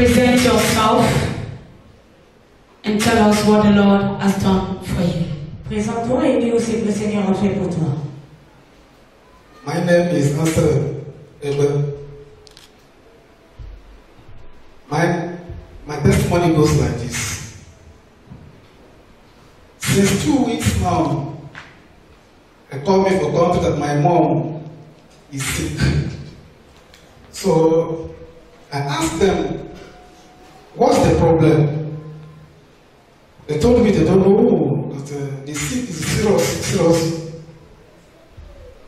present yourself and tell us what the Lord has done for you. Présente-toi et dis aussi que le Seigneur a fait pour toi. My name is Ansel Eber. My testimony goes like this. Since 2 weeks now, they called me for country that my mom is sick. So I asked them, what's the problem? They told me they don't know that the sick is serious.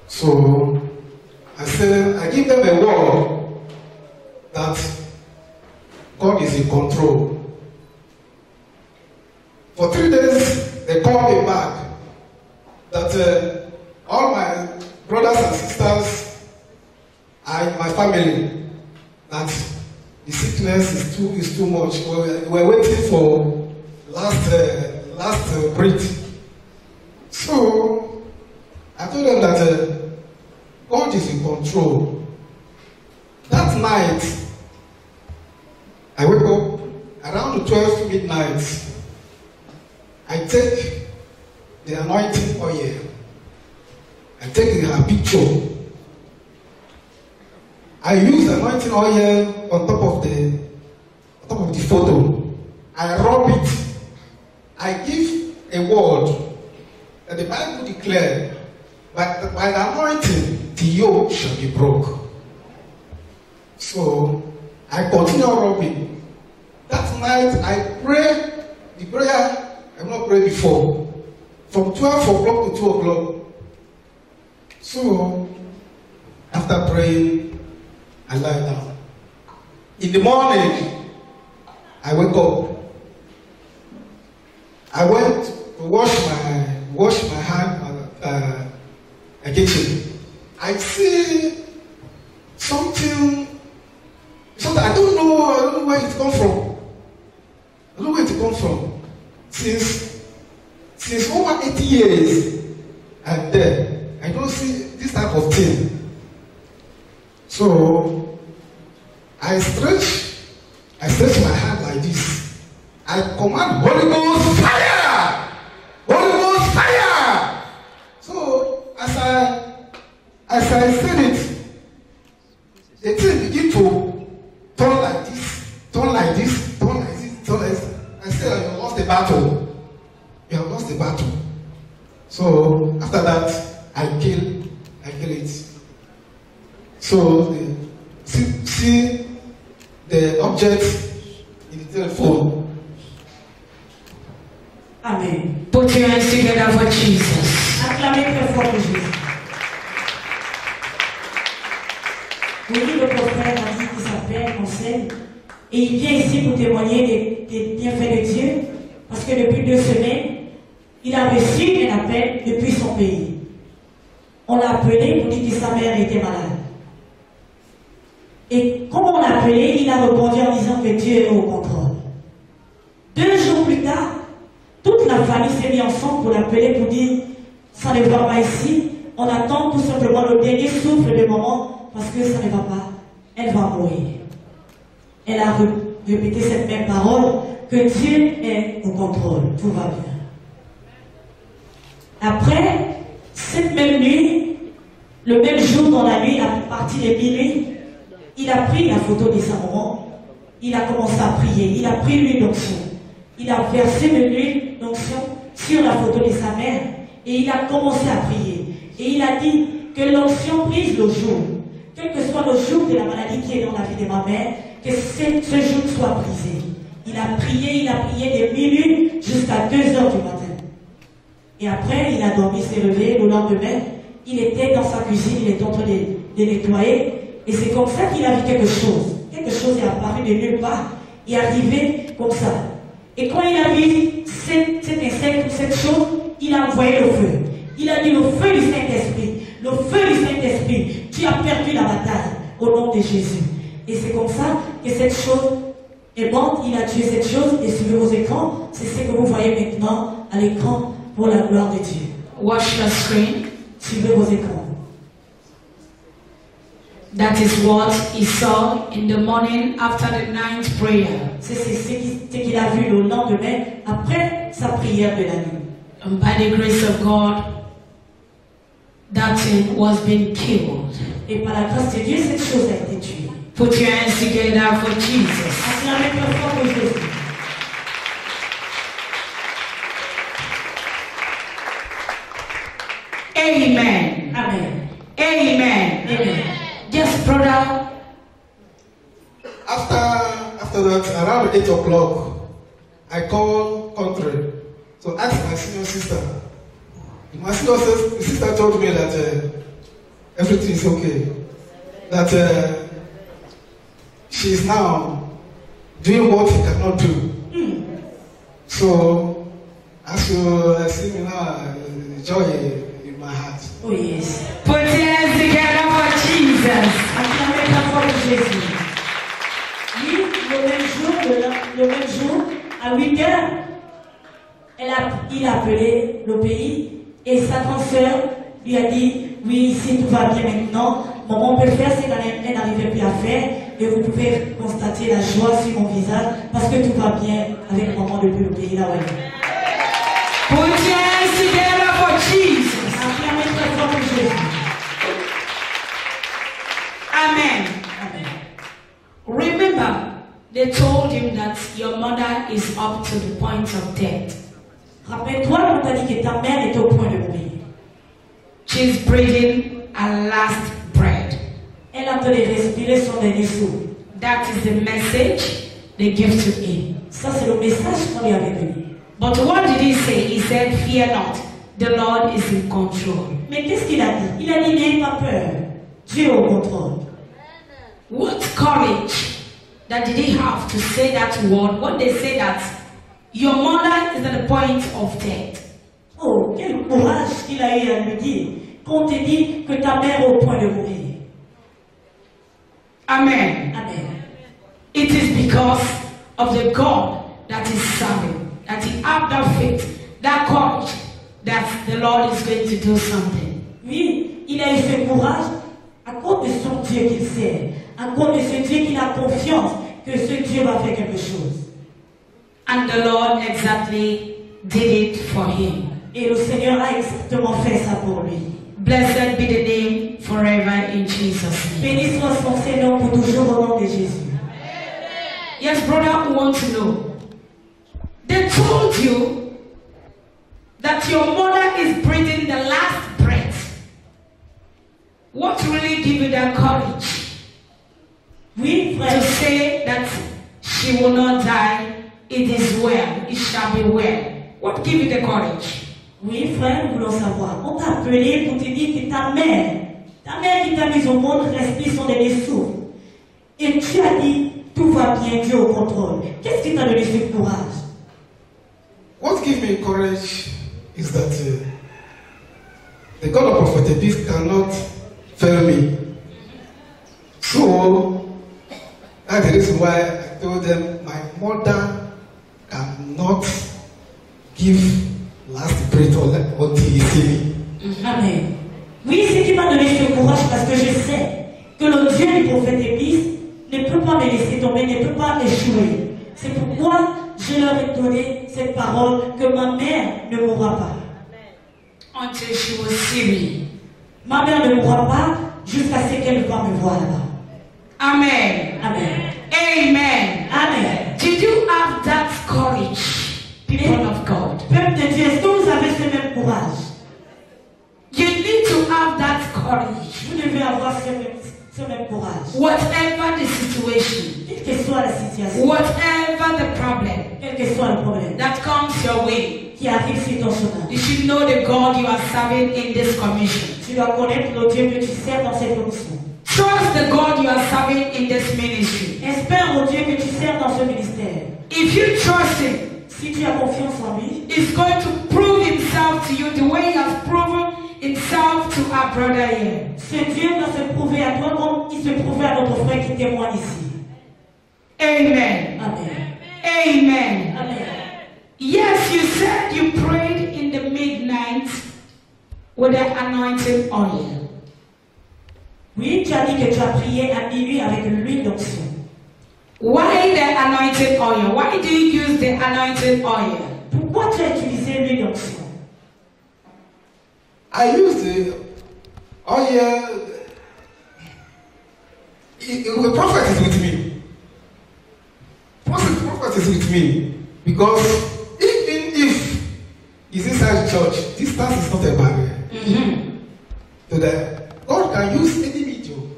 So I said, I give them a word that God is in control. For 3 days, they called me back that all my brothers and sisters and my family, that the sickness is too much. We're waiting for last breath. So I told them that God is in control. That night, I wake up around 12 midnight. I take the anointing oil. I take her picture. I use the anointing oil on top of the photo. I rub it. I give a word that the Bible declares, but by the anointing, the yoke shall be broke. So I continue rubbing. That night I pray the prayer I've not prayed before. From 12 o'clock to 2 o'clock. So after praying, I lie down. In the morning, I wake up. I went to wash my hand kitchen. I see something I don't know where it comes from. I don't know where it comes from. Since over 80 years I'm there. I don't see this type of thing. So I stretch my hand like this. I command Holy Ghost fire! Holy Ghost fire! So as I said it, the thing begin to turn like this, turn like this, turn like this, turn like this. I said, you have lost the battle. You have lost the battle. So after that, I kill it. So see the object in the telephone. Amen. Put your hands together for Jesus. Acclamez très fort pour Jésus. Oui, le prophète a dit qu'il s'appelle Ansel et il vient ici pour témoigner des bienfaits de Dieu parce que depuis 2 semaines, il a reçu un appel depuis son pays. On l'a appelé pour dire que sa mère était malade. Et comme on l'a appelé, il a répondu en disant que Dieu est au contrôle. 2 jours plus tard, toute la famille s'est mise ensemble pour l'appeler pour dire ça ne va pas ici. On attend tout simplement le dernier souffle de maman parce que ça ne va pas. Elle va mourir. Elle a répété cette même parole que Dieu est au contrôle. Tout va bien. Après, cette même nuit, le même jour dans la nuit, à partir de minuit, il a pris la photo de sa maman. Il a commencé à prier. Il a pris l'huile d'onction. Il a versé de l'huile d'onction sur la photo de sa mère et il a commencé à prier. Et il a dit que l'onction prise le jour, quel que soit le jour de la maladie qui est dans la vie de ma mère, que ce jour soit brisé. Il a prié de minuit jusqu'à 2 heures du matin. Et après, il a dormi, s'est levé. Le lendemain, il était dans sa cuisine, il était en train de nettoyer. Et c'est comme ça qu'il a vu quelque chose. Quelque chose est apparu de nulle part et arrivé comme ça. Et quand il a vu cet insecte ou cette chose, il a envoyé le feu. Il a dit le feu du Saint-Esprit. Le feu du Saint-Esprit. Tu as perdu la bataille au nom de Jésus. Et c'est comme ça que cette chose est morte. Il a tué cette chose. Et suivez vos écrans. C'est ce que vous voyez maintenant à l'écran pour la gloire de Dieu. Watch the screen. Suivez vos écrans. That is what he saw in the morning after the ninth prayer. C'est ce qu'il a vu le lendemain après sa prière de la nuit. And by the grace of God, that thing was being killed. Et par la grâce de Dieu, cette chose a été tuée. Put your hands together for Jesus. Acclamez très fort pour Jésus. Amen. Amen. Amen. Amen. Yes, brother. After that, around 8 o'clock, I called country to ask my senior sister. My senior sister told me that everything is okay. That she is now doing what he cannot do. So, as you see me now, joy in my heart. Oh yes. Put your hands together for Jesus. Acclamez très fort pour Jésus. Oui, le même jour, à 8 heures, il a appelé le pays et sa grande sœur lui a dit, oui, si tout va bien maintenant, maman peut faire ce qu'elle n'arrivait plus à faire et vous pouvez constater la joie sur mon visage parce que tout va bien avec maman depuis le pays là où elle est. Put your hands together for Jesus. Acclamez très fort pour Jésus. Amen. Amen. Remember, they told him that your mother is up to the point of death. Rappelle-toi, on t'a dit que ta mère est au point de mourir. She's breathing her last breath. Elle a donné respirer son dernier souffle. That is the message they give to him. Ça, c'est le message qu'on lui avait donné. But what did he say? He said, fear not, the Lord is in control. Mais qu'est-ce qu'il a dit? Il a dit, n'ayez pas peur. Dieu est au contrôle. What courage that did he have to say that word when they say that your mother is at the point of death? Oh, quel courage qu'il a eu à lui dire qu'on te dit que ta mère est au point de mourir. Amen. Amen. It is because of the God that is serving, that he have that faith, that courage, that the Lord is going to do something. Oui, il a eu ce courage à cause de son Dieu qu'il sert, à cause de ce Dieu qu'il a confiance que ce Dieu va faire quelque chose. And the Lord exactly did it for him. Et le Seigneur a exactement fait ça pour lui. Blessed be the name forever in Jesus' name. Béni soit son Seigneur pour toujours au nom de Jésus. Yes, brother, we want to know. They told you that your mother is breathing the last breath. What really give you that courage? Oui, To frère. say that she will not die, it is well, it shall be well. What give you the courage? Oui, frère, nous voulons savoir. On t'a appelé pour te dire que ta mère qui t'a mise au monde, respire son dernier souffle. Et tu as dit, tout va bien, Dieu au contrôle. Qu'est-ce qui t'a donné ce courage? What gives me courage is that the God of Prophet Peace cannot fail me. So, that's the reason why I told them my mother cannot give last breath until he see me. Amen. Oui, ce qui m'a donné ce courage parce que je sais que le Dieu du prophète Épice ne peut pas me laisser tomber, ne peut pas échouer. C'est pourquoi je leur ai donné cette parole que ma mère ne mourra pas. Until she will see me. Ma mère ne mourra pas jusqu'à ce qu'elle va me voir là-bas. Amen. Amen. Amen. Amen. Did you have that courage, people of God? Peuple de Dieu, est-ce que vous avez ce même courage? You need to have that courage. Vous devez avoir ce même courage. Whatever the situation, Quelle que soit la situation, whatever the problem quel que soit le problème that comes your way, qui arrive sur ton chemin, you should know the God you are serving in this commission. tu dois connaître le Dieu que tu sers dans cette commission. Trust the God you are serving in this ministry. Espère au Dieu que tu sers dans ce ministère. If you trust Him, Si tu as confiance en lui, He's going to prove Himself to you the way He has proven Himself to our brother here. ce Dieu va se prouver à toi comme il se prouvait à notre frère qui témoigne ici. Amen. Amen. Amen. Amen. Yes, you said you prayed in the midnight with the anointing oil. Oui, tu as dit que tu as prié à minuit avec l'huile d'onction. Why the anointed oil? Why do you use the anointed oil? Pourquoi tu as utilisé l'huile d'onction? I use the oil. The prophet is with me. Prophet is with me because even if he's inside the church, distance is not a barrier. So that God can use any medium.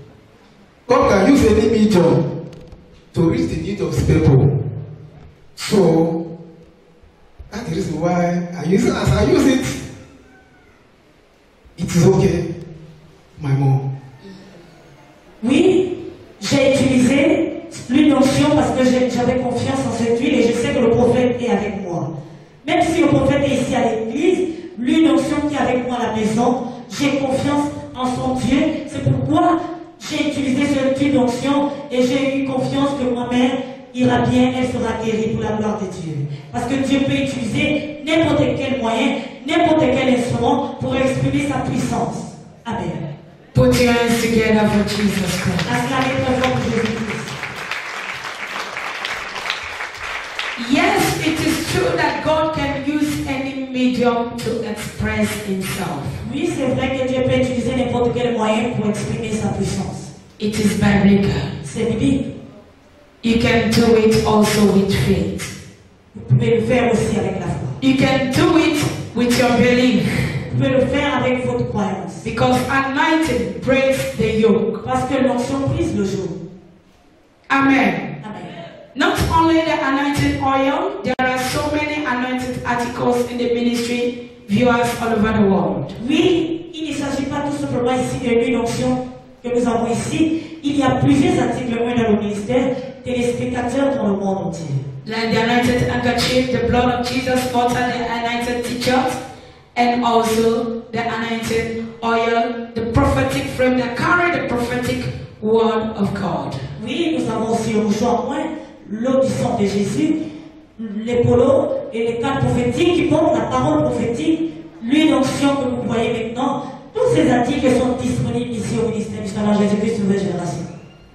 God can use any medium to reach the need of his people. So that's the reason why I use it. As I use it, it is okay, my mom. Oui, j'ai utilisé l'huile d'onction parce que j'avais confiance en cette huile et je sais que le prophète est avec moi. Même si le prophète est ici à l'église, l'huile d'onction qui est avec moi à la maison, j'ai confiance en son Dieu. C'est pourquoi j'ai utilisé cette huile d'onction et j'ai eu confiance que ma mère ira bien, elle sera guérie pour la gloire de Dieu. Parce que Dieu peut utiliser n'importe quel moyen, n'importe quel instrument pour exprimer sa puissance. Amen. Put your hands together for Jesus Christ. Acclamez très fort pour Jésus-Christ. Yes, it is true that God can use any medium to express himself. Oui, c'est vrai que Dieu peut utiliser n'importe quel moyen pour exprimer sa puissance. It is biblical. C'est biblique. You can do it also with faith. Vous pouvez le faire aussi avec la foi. You can do it with your belief. Vous pouvez le faire avec votre croyance. Because anointing breaks the yoke. Parce que l'onction brise le joug. Amen. Amen. Not only the anointed oil, there are so many anointed articles in the ministry, viewers all over the world. Oui, il ne s'agit pas tout simplement ici de l'huile d'onction que nous avons ici. Il y a plusieurs articles dans le ministère, téléspectateurs dans le monde entier. Like the anointed handkerchief, the blood of Jesus, water, the anointed teachers, and also the anointed oil, the prophetic frame that carry the prophetic word of God. Oui, nous avons aussi rejoint l'eau du sang de Jésus, les polos et les cartes prophétiques qui portent la parole prophétique, l'huile d'onction que vous voyez maintenant. Tous ces articles sont disponibles ici au ministère du Seigneur Jésus-Christ Nouvelle Génération.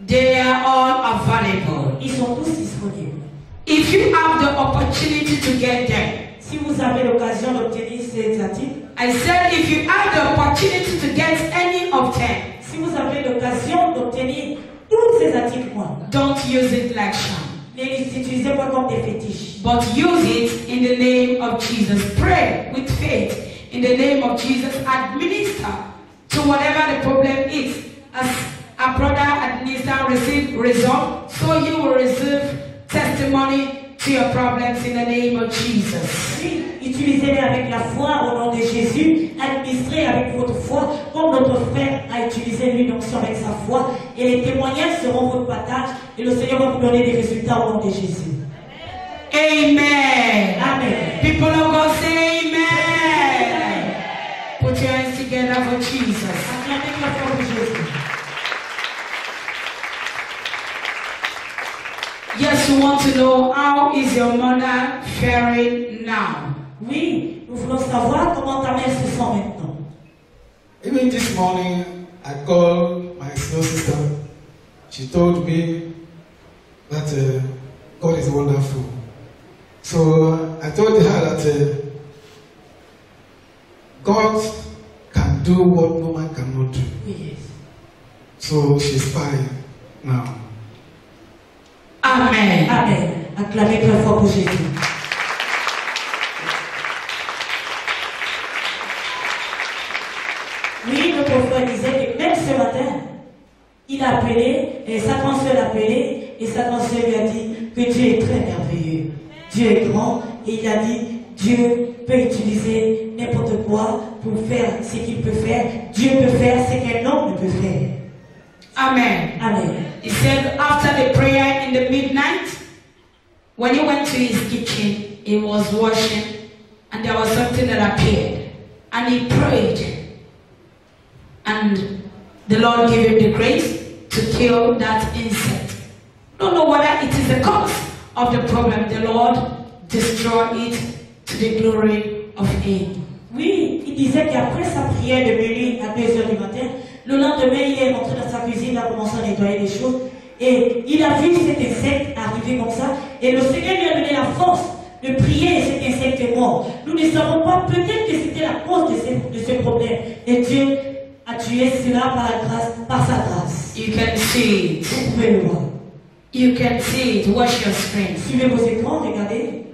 They are all available. Ils sont tous disponibles. If you have the opportunity to get them, si vous avez l'occasion d'obtenir ces articles, I said if you have the opportunity to get any of them, si vous avez l'occasion d'obtenir tous ces articles, don't use it like sham. Ne les utilisez pas comme des fétiches. But use it in the name of Jesus. Pray with faith in the name of Jesus. Administer to whatever the problem is. As a brother administer, receive result, so you will receive testimony to your problems in the name of Jesus. Oui, utilisez-les avec la foi au nom de Jésus. Administrez avec votre foi, comme notre frère a utilisé l'huile d'onction avec sa foi. Et les témoignages seront votre partage. Et le Seigneur va vous donner des résultats au nom de Jésus. Amen. Amen. People of God say amen. Put your hands together for Jesus. Acclamez la foi de Jésus. Yes, you want to know how is your mother faring now? Oui, nous voulons savoir comment ta mère se sent maintenant. Even this morning, I called my senior sister. She told me that God is wonderful. So I told her that God can do what no man cannot do. Oui. So she's fine now. Amen. Amen. Acclamez très fort pour Jésus. Oui, notre frère disait que même ce matin, il a appelé, et sa grande sœur l'a appelé, et sa grande sœur lui a dit que Dieu est très merveilleux. Dieu est grand, et il a dit, Dieu peut utiliser n'importe quoi pour faire ce qu'il peut faire. Dieu peut faire ce qu'un homme ne peut faire. Amen. Amen. He said after the prayer in the midnight, when he went to his kitchen, he was washing, and there was something that appeared. And he prayed. And the Lord gave him the grace to kill that insect. Don't know whether it is the cause of the problem. The Lord destroyed it to the glory of him. Oui, il disait qu'après sa prière de minuit à 2h du matin, Le lendemain, il est rentré dans sa cuisine, il a commencé à nettoyer les choses. Et il a vu cet insecte arriver comme ça. Et le Seigneur lui a donné la force de prier et cet insecte est mort. Nous ne savons pas, peut-être que c'était la cause de ce problème. Et Dieu a tué cela par sa grâce. You can see it. Vous pouvez le voir. You can see it. Watch your screen. Suivez vos écrans, regardez.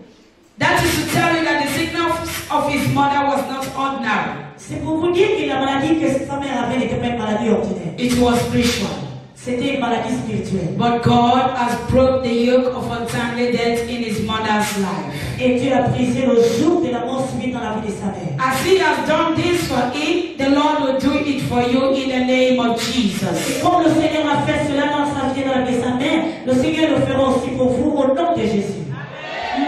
That is to tell you that the sickness of his mother was not ordinary. C'est pour vous dire que la maladie que sa mère avait n'était pas une maladie ordinaire. It was spiritual. C'était une maladie spirituelle. But God has broke the yoke of untimely death in his mother's life. Et Dieu a brisé le joug de la mort subite dans la vie de sa mère. As he has done this for him, the Lord will do it for you in the name of Jesus. Et comme le Seigneur a fait cela dans sa vie et dans la vie de sa mère, le Seigneur le fera aussi pour vous au nom de Jésus.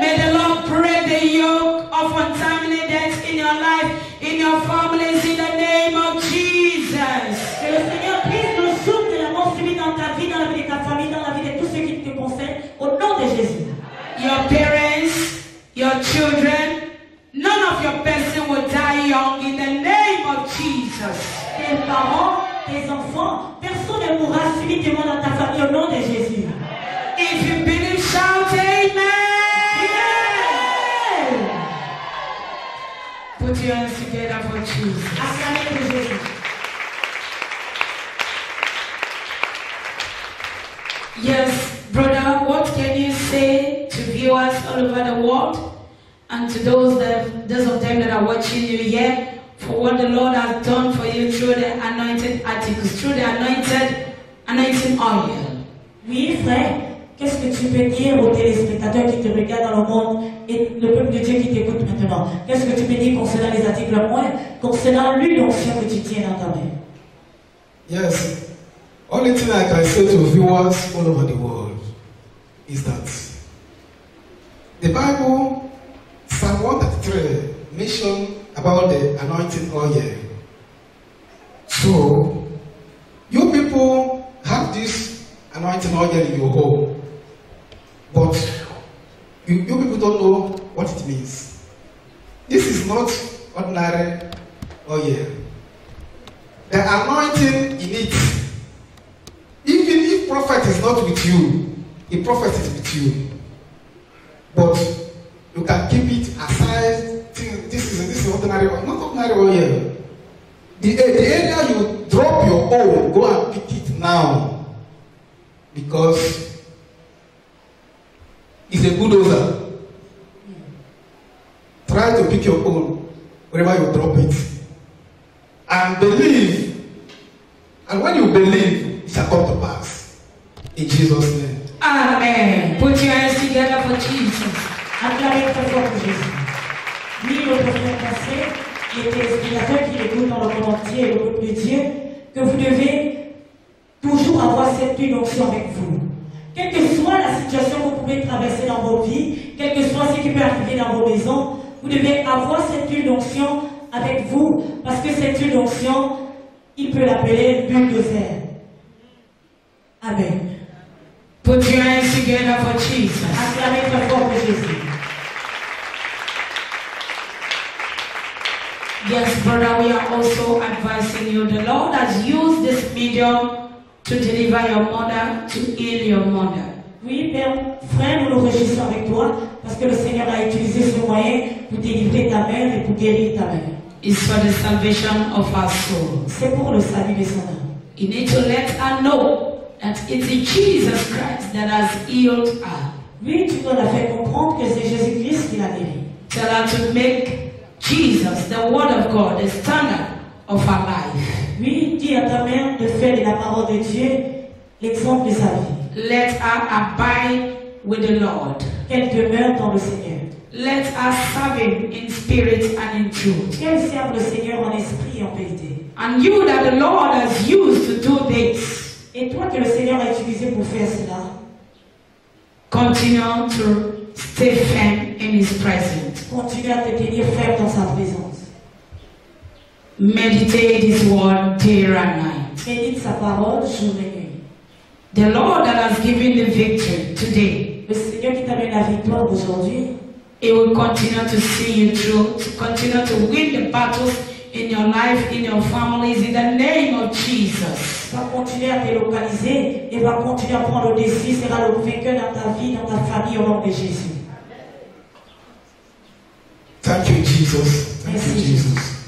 May the Lord break the yoke of untimely death in your life, in your families, in the name of Jesus. Que le Seigneur brise le joug de la mort subite dans ta vie, dans la vie de ta famille, dans la vie de tous ceux qui te concernent, au nom de Jésus. Your parents, your children, none of your person will die young in the name of Jesus. Tes parents, tes enfants, personne ne mourra subitement dans ta famille au nom de Jésus. If you believe, shout amen. Put your hands together for Jesus. Acclamez pour Jésus. Yes, brother, what can you say to viewers all over the world and to those of them that are watching you here for what the Lord has done for you through the anointed articles, through the anointing oil? Oui, frère, qu'est-ce que tu peux dire aux téléspectateurs qui te regardent dans le monde et le peuple de Dieu qui t'écoute maintenant? Qu'est-ce que tu peux dire concernant les articles moins, concernant l'huile d'onction que tu tiens dans ta main? Yes. Only thing I can say to viewers all over the world is that the Bible, Psalm 133, mentioned about the anointing oil. So, you people have this anointing oil in your home, but you people don't know what it means. This is not ordinary oil. The anointing in it, even if prophet is not with you, a prophet is with you. But you can keep it aside. This is ordinary oil, not ordinary oil. The area you drop your own, go and pick it now. Because it's a bulldozer. Try to pick your own wherever you drop it. And believe. And when you believe, it shall come to pass. In Jesus' name. Amen. Put your hands together for Jesus. Acclamez très fort pour Jésus. Lui, le prophète passé, les téléspectateurs qui l'écoutent dans le monde entier et le peuple de Dieu, que vous devez toujours avoir cette huile d'onction avec vous. Quelle que soit la situation que vous pouvez traverser dans vos vies, quel que soit ce qui peut arriver dans vos maisons, vous devez avoir cette huile d'onction avec vous, parce que cette huile d'onction, il peut l'appeler bulle de fer. Amen. Put your hands together for Jesus. Acclamez très fort pour Jésus. Yes, brother, we are also advising you. The Lord has used this medium to deliver your mother, to heal your mother. Oui, Père, frère, nous nous réjouissons avec toi parce que le Seigneur a utilisé ce moyen pour délivrer ta mère et pour guérir ta mère. It's for the salvation of our soul. C'est pour le salut de son âme. You need to let her know that it's Jesus Christ that has healed her. Oui, tu dois la faire comprendre que c'est Jésus-Christ qui l'a guéri. Tell her to make Jesus, the Word of God, the standard of her life. Oui, dis à ta mère de faire de la parole de Dieu l'exemple de sa vie. Let her abide with the Lord. Qu'elle demeure dans le Seigneur. Let her serve Him in spirit and in truth. Qu'elle serve le Seigneur en esprit et en vérité. And you that the Lord has used to do this, Et toi que le Seigneur a utilisé pour faire cela, continue to stay firm in His presence. continue à te tenir ferme dans sa présence. Meditate His word day and night. Médite sa parole jour et nuit. The Lord that has given the victory today, Le Seigneur qui t'a donné la victoire aujourd'hui, He will continue to see you through, to continue to win the battles in your life, in your families, in the name of Jesus. Va continuer à te localiser et va continuer à prendre le dessus, sera le vainqueur dans ta vie, dans ta famille, au nom de Jésus. Thank you, Jesus. Thank you, Jesus.